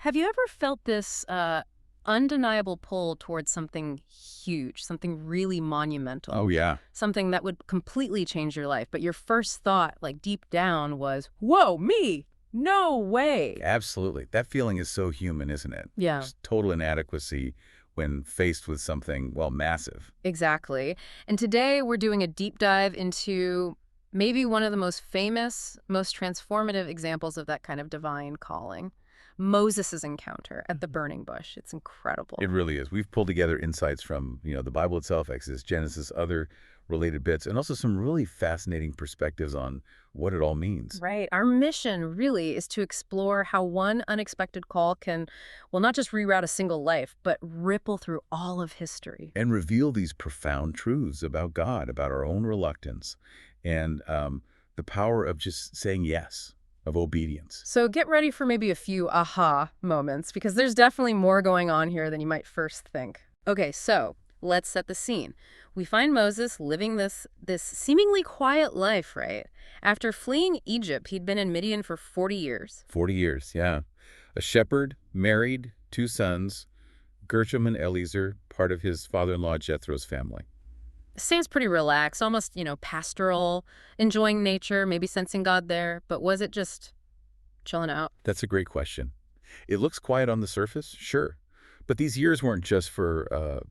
Have you ever felt this undeniable pull towards something huge, something really monumental, Oh, yeah. something that would completely change your life, but your first thought, like deep down, was, whoa, me? No way. Absolutely. That feeling is so human, isn't it? Yeah, Just total inadequacy when faced with something, well, massive. exactly. And today we're doing a deep dive into maybe one of the most famous, most transformative examples of that kind of divine calling. Moses' encounter at the burning bush. It's incredible. It really is. We've pulled together insights from, the Bible itself, Exodus, Genesis, other related bits, and also some really fascinating perspectives on what it all means. Right. Our mission really is to explore how one unexpected call can, well, not just reroute a single life, but ripple through all of history. And reveal these profound truths about God, about our own reluctance, and the power of just saying yes, of obedience. So get ready for maybe a few aha moments, because there's definitely more going on here than you might first think. Okay, so let's set the scene. We find Moses living this seemingly quiet life, right? After fleeing Egypt, he'd been in Midian for 40 years. 40 years, yeah. A shepherd, married, 2 sons, Gershom and Eliezer, part of his father-in-law Jethro's family. Seems pretty relaxed, almost, pastoral, enjoying nature, maybe sensing God there. But was it just chilling out? That's a great question. It looks quiet on the surface, sure. But these years weren't just for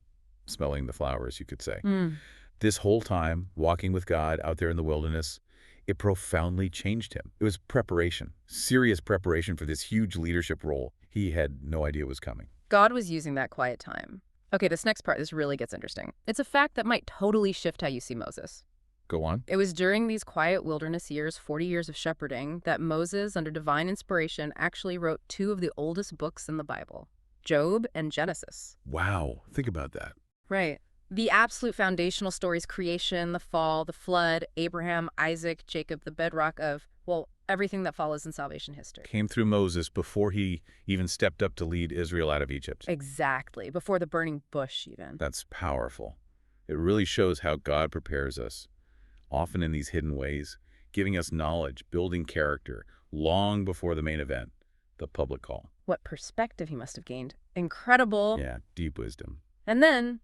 smelling the flowers, you could say. Mm. This whole time, walking with God out there in the wilderness, it profoundly changed him. It was preparation, serious preparation for this huge leadership role he had no idea was coming. God was using that quiet time. Okay, this next part, this really gets interesting. It's a fact that might totally shift how you see Moses. Go on. It was during these quiet wilderness years, 40 years of shepherding, that Moses, under divine inspiration, actually wrote 2 of the oldest books in the Bible, Job and Genesis. Wow, think about that. Right. The absolute foundational stories, creation, the fall, the flood, Abraham, Isaac, Jacob, the bedrock of, well, everything that follows in salvation history. Came through Moses before he even stepped up to lead Israel out of Egypt. Exactly. Before the burning bush, even. That's powerful. It really shows how God prepares us, often in these hidden ways, giving us knowledge, building character, long before the main event, the public call. What perspective he must have gained. Incredible. Yeah, deep wisdom. And then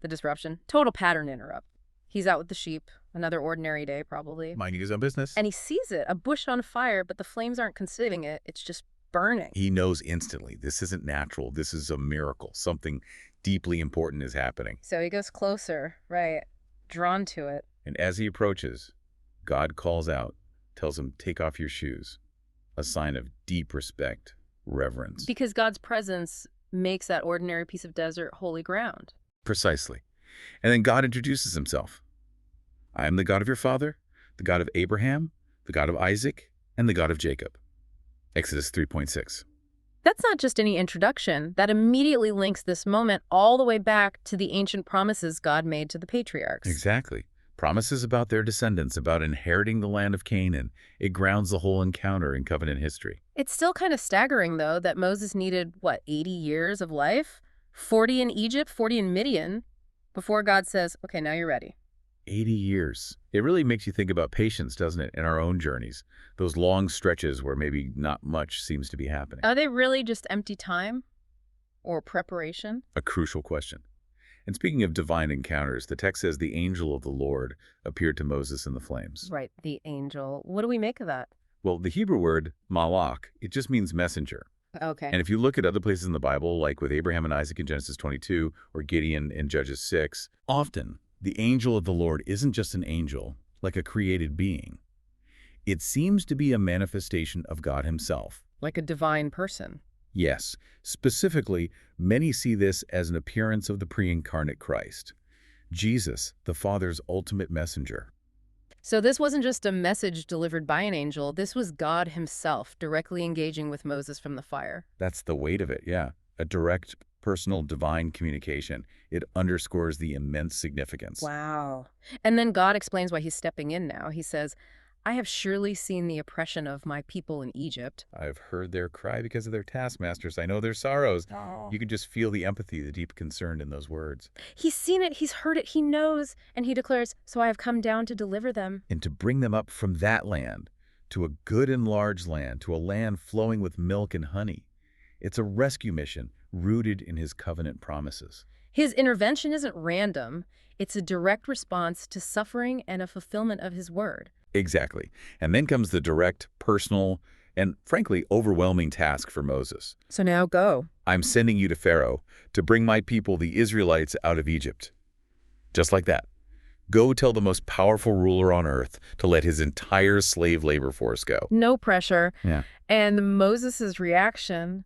the disruption. Total pattern interrupt. He's out with the sheep. Another ordinary day, probably. Minding his own business. And he sees it, a bush on fire, but the flames aren't consuming it. It's just burning. He knows instantly, this isn't natural. This is a miracle. Something deeply important is happening. So he goes closer, right, drawn to it. And as he approaches, God calls out, tells him, take off your shoes, a sign of deep respect, reverence. Because God's presence makes that ordinary piece of desert holy ground. Precisely. And then God introduces himself. I am the God of your father, the God of Abraham, the God of Isaac, and the God of Jacob. Exodus 3:6. That's not just any introduction. That immediately links this moment all the way back to the ancient promises God made to the patriarchs. Exactly. Promises about their descendants, about inheriting the land of Canaan. It grounds the whole encounter in covenant history. It's still kind of staggering, though, that Moses needed, 80 years of life? 40 in Egypt, 40 in Midian, before God says, okay, now you're ready. 80 years. It really makes you think about patience, doesn't it, in our own journeys? Those long stretches where maybe not much seems to be happening. Are they really just empty time or preparation? A crucial question. And speaking of divine encounters, the text says the angel of the Lord appeared to Moses in the flames. Right, the angel. What do we make of that? Well, the Hebrew word malach, it just means messenger. Okay. And if you look at other places in the Bible, like with Abraham and Isaac in Genesis 22 or Gideon in Judges 6, often the angel of the Lord isn't just an angel, like a created being. It seems to be a manifestation of God himself. Like a divine person. Yes, specifically, many see this as an appearance of the pre-incarnate Christ, Jesus, the Father's ultimate messenger. So this wasn't just a message delivered by an angel. This was God himself directly engaging with Moses from the fire. That's the weight of it, yeah. A direct, personal, divine communication. It underscores the immense significance. Wow. And then God explains why he's stepping in now. He says, I have surely seen the oppression of my people in Egypt. I've heard their cry because of their taskmasters. I know their sorrows. Oh. You can just feel the empathy, the deep concern in those words. He's seen it, he's heard it, he knows, and he declares, so I have come down to deliver them. And to bring them up from that land to a good and large land, to a land flowing with milk and honey. It's a rescue mission rooted in his covenant promises. His intervention isn't random. It's a direct response to suffering and a fulfillment of his word. Exactly. And then comes the direct, personal, and frankly, overwhelming task for Moses. So now go. I'm sending you to Pharaoh to bring my people, the Israelites, out of Egypt. Just like that. Go tell the most powerful ruler on earth to let his entire slave labor force go. No pressure. Yeah. And Moses' reaction,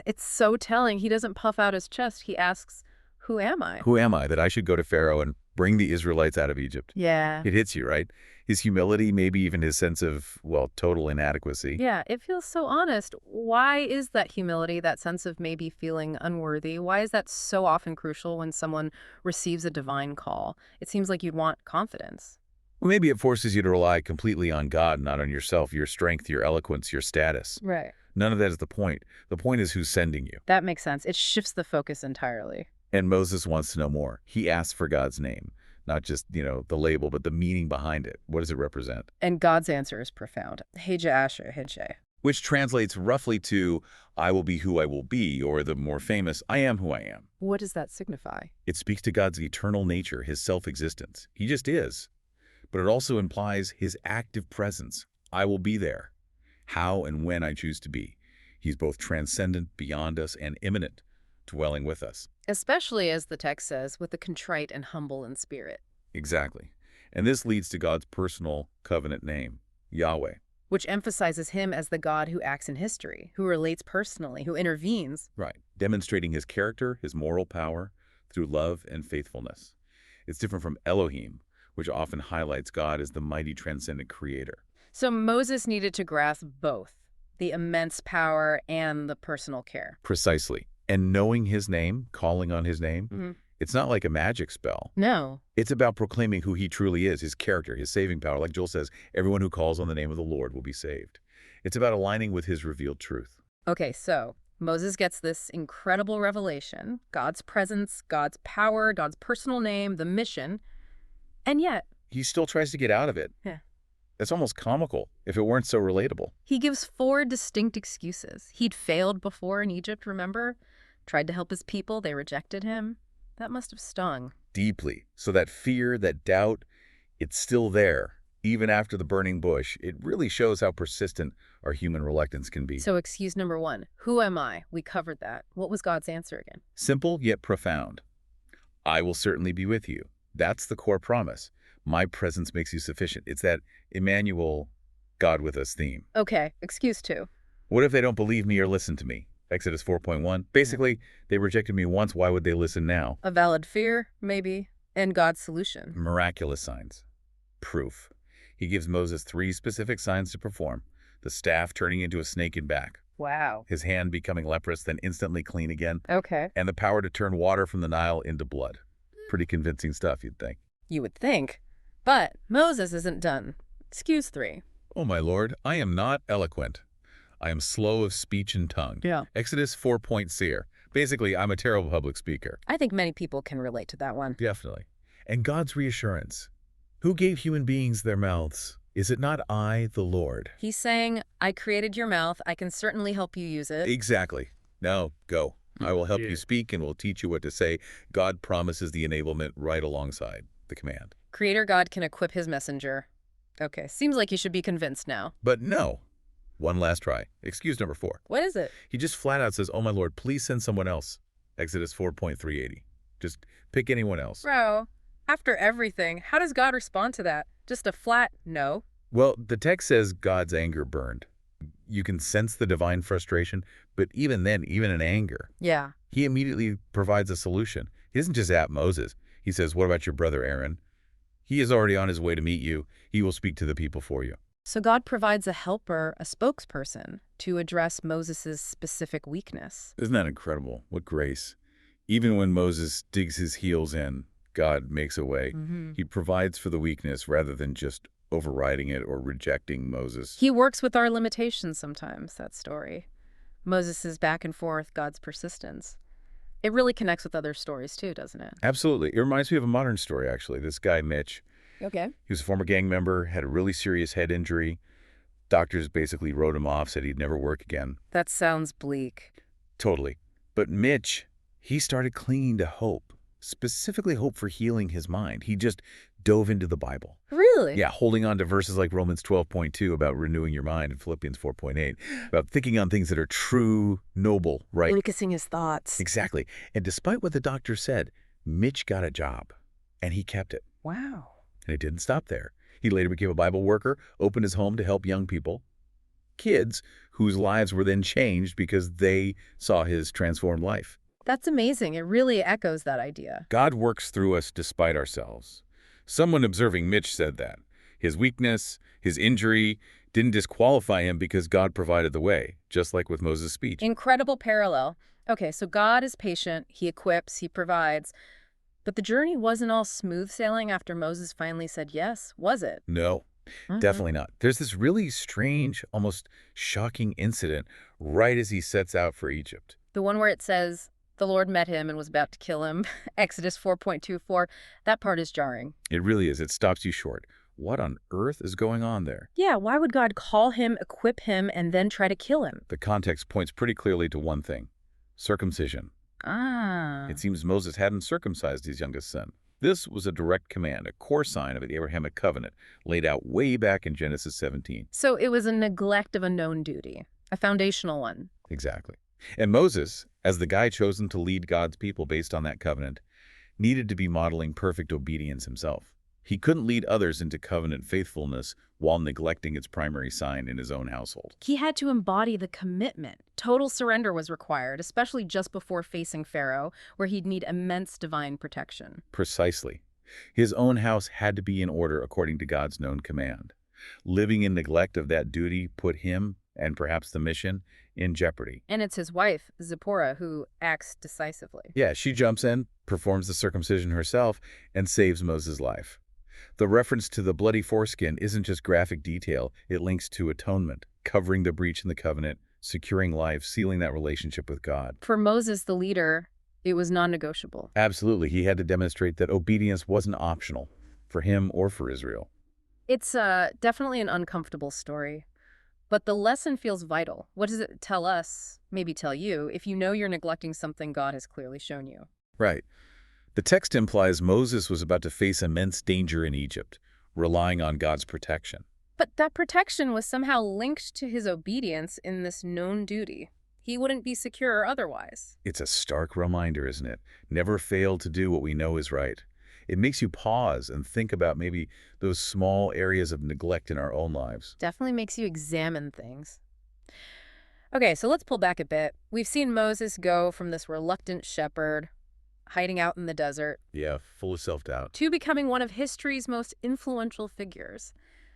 it's so telling. He doesn't puff out his chest. He asks, who am I? Who am I that I should go to Pharaoh and bring the Israelites out of Egypt? Yeah. It hits you, right? His humility, maybe even his sense of, well, total inadequacy. Yeah, it feels so honest. Why is that humility, that sense of maybe feeling unworthy? Why is that so often crucial when someone receives a divine call? It seems like you'd want confidence. Well, maybe it forces you to rely completely on God, not on yourself, your strength, your eloquence, your status. Right. None of that is the point. The point is who's sending you. That makes sense. It shifts the focus entirely. And Moses wants to know more. He asks for God's name, not just, the label, but the meaning behind it. What does it represent? And God's answer is profound. Heja Asher, Hijay. Which translates roughly to, I will be who I will be, or the more famous, I am who I am. What does that signify? It speaks to God's eternal nature, his self-existence. He just is. But it also implies his active presence. I will be there. How and when I choose to be. He's both transcendent, beyond us, and immanent, dwelling with us. Especially, as the text says, with the contrite and humble in spirit. Exactly. And this leads to God's personal covenant name, Yahweh. Which emphasizes him as the God who acts in history, who relates personally, who intervenes. Right. Demonstrating his character, his moral power, through love and faithfulness. It's different from Elohim, which often highlights God as the mighty transcendent creator. So Moses needed to grasp both, the immense power and the personal care. Precisely. And knowing his name, calling on his name, it's not like a magic spell. No. It's about proclaiming who he truly is, his character, his saving power. Like Joel says, everyone who calls on the name of the Lord will be saved. It's about aligning with his revealed truth. Okay, so Moses gets this incredible revelation, God's presence, God's power, God's personal name, the mission, and yet He still tries to get out of it. Yeah. That's almost comical, if it weren't so relatable. He gives 4 distinct excuses. He'd failed before in Egypt, remember? Tried to help his people, they rejected him. That must have stung. Deeply. So that fear, that doubt, it's still there. Even after the burning bush, it really shows how persistent our human reluctance can be. So excuse number 1, who am I? We covered that. What was God's answer again? Simple yet profound. I will certainly be with you. That's the core promise. My presence makes you sufficient. It's that Emmanuel, God with us theme. Okay, excuse 2. What if they don't believe me or listen to me? Exodus 4.1. Basically, they rejected me once. Why would they listen now? A valid fear, maybe, and God's solution. Miraculous signs. Proof. He gives Moses 3 specific signs to perform. The staff turning into a snake in back. Wow. His hand becoming leprous, then instantly clean again. Okay. And the power to turn water from the Nile into blood. Pretty convincing stuff, you'd think. You would think. But Moses isn't done. Excuse 3. Oh, my Lord, I am not eloquent. I am slow of speech and tongue. Yeah. Exodus 4.0. Basically, I'm a terrible public speaker. I think many people can relate to that one. Definitely. And God's reassurance. Who gave human beings their mouths? Is it not I, the Lord? He's saying, I created your mouth. I can certainly help you use it. Exactly. Now, go. I will help you speak and will teach you what to say. God promises the enablement right alongside the command. Creator God can equip his messenger. Okay, seems like you should be convinced now. But no. One last try. Excuse number 4. What is it? He just flat out says, oh, my Lord, please send someone else. Exodus 4.380. Just pick anyone else. Bro, after everything, how does God respond to that? Just a flat no? Well, the text says God's anger burned. You can sense the divine frustration, but even then, even in anger, Yeah. he immediately provides a solution. He doesn't just zap Moses. He says, what about your brother Aaron? He is already on his way to meet you. He will speak to the people for you. So God provides a helper, a spokesperson, to address Moses' specific weakness. Isn't that incredible? What grace. Even when Moses digs his heels in, God makes a way. He provides for the weakness rather than just overriding it or rejecting Moses. He works with our limitations sometimes, that story. Moses' back and forth, God's persistence. It really connects with other stories too, doesn't it? Absolutely. It reminds me of a modern story, actually. This guy, Mitch, Okay. he was a former gang member, had a really serious head injury, Doctors basically wrote him off, said he'd never work again. That sounds bleak. Totally. But Mitch, he started clinging to hope, specifically hope for healing his mind. He just dove into the Bible. Really? Yeah, holding on to verses like Romans 12.2 about renewing your mind and Philippians 4.8 about thinking on things that are true, noble, right? Focusing his thoughts. Exactly. And despite what the doctor said, Mitch got a job, and he kept it. Wow. And it didn't stop there. He later became a Bible worker, opened his home to help young people, kids whose lives were then changed because they saw his transformed life. That's amazing. It really echoes that idea. God works through us despite ourselves. Someone observing Mitch said that. His weakness, his injury, didn't disqualify him because God provided the way, just like with Moses' speech. Incredible parallel. Okay, so God is patient, he equips, he provides. But the journey wasn't all smooth sailing after Moses finally said yes, was it? No, definitely not. There's this really strange, almost shocking incident right as he sets out for Egypt. The one where it says, the Lord met him and was about to kill him, Exodus 4.24, that part is jarring. It really is. It stops you short. What on earth is going on there? Yeah, why would God call him, equip him, and then try to kill him? The context points pretty clearly to one thing: circumcision. Ah. It seems Moses hadn't circumcised his youngest son. This was a direct command, a core sign of the Abrahamic covenant, laid out way back in Genesis 17. So it was a neglect of a known duty, a foundational one. Exactly. And Moses, as the guy chosen to lead God's people based on that covenant, needed to be modeling perfect obedience himself. He couldn't lead others into covenant faithfulness while neglecting its primary sign in his own household. He had to embody the commitment. Total surrender was required, especially just before facing Pharaoh, where he'd need immense divine protection. Precisely. His own house had to be in order according to God's known command. Living in neglect of that duty put him, and perhaps the mission, in jeopardy. And it's his wife, Zipporah, who acts decisively. Yeah, she jumps in, performs the circumcision herself, and saves Moses' life. The reference to the bloody foreskin isn't just graphic detail, it links to atonement, covering the breach in the covenant, securing life, sealing that relationship with God. For Moses, the leader, it was non-negotiable. Absolutely, he had to demonstrate that obedience wasn't optional, for him or for Israel. It's definitely an uncomfortable story. But the lesson feels vital. What does it tell us, maybe tell you, if you know you're neglecting something God has clearly shown you? Right. The text implies Moses was about to face immense danger in Egypt, relying on God's protection. But that protection was somehow linked to his obedience in this known duty. He wouldn't be secure otherwise. It's a stark reminder, isn't it? Never fail to do what we know is right. It makes you pause and think about maybe those small areas of neglect in our own lives. Definitely makes you examine things. Okay, so let's pull back a bit. We've seen Moses go from this reluctant shepherd, hiding out in the desert, Yeah, full of self-doubt. to becoming one of history's most influential figures.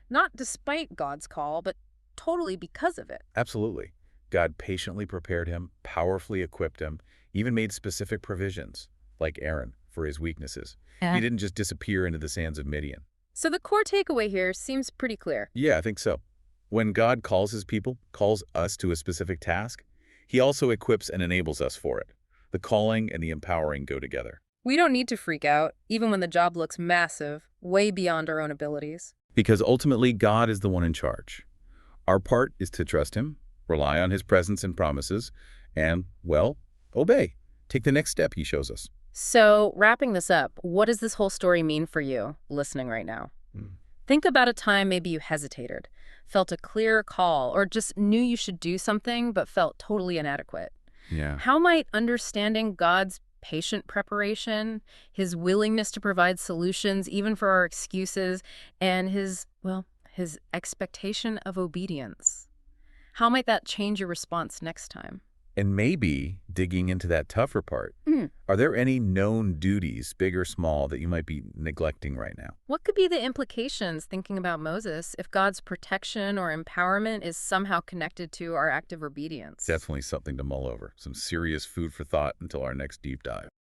Not despite God's call, but totally because of it. Absolutely. God patiently prepared him, powerfully equipped him, even made specific provisions, like Aaron, for his weaknesses. He didn't just disappear into the sands of Midian. So the core takeaway here seems pretty clear. Yeah, I think so. When God calls his people, calls us to a specific task, he also equips and enables us for it. The calling and the empowering go together. We don't need to freak out, even when the job looks massive, way beyond our own abilities. Because ultimately, God is the one in charge. Our part is to trust him, rely on his presence and promises, and, well, obey. Take the next step he shows us. So, wrapping this up, what does this whole story mean for you, listening right now? Think about a time maybe you hesitated, felt a clear call, or just knew you should do something but felt totally inadequate. Yeah. How might understanding God's patient preparation, his willingness to provide solutions even for our excuses, and his expectation of obedience, how might that change your response next time? And maybe, digging into that tougher part, are there any known duties, big or small, that you might be neglecting right now? What could be the implications, thinking about Moses, if God's protection or empowerment is somehow connected to our active obedience? Definitely something to mull over. Some serious food for thought until our next deep dive.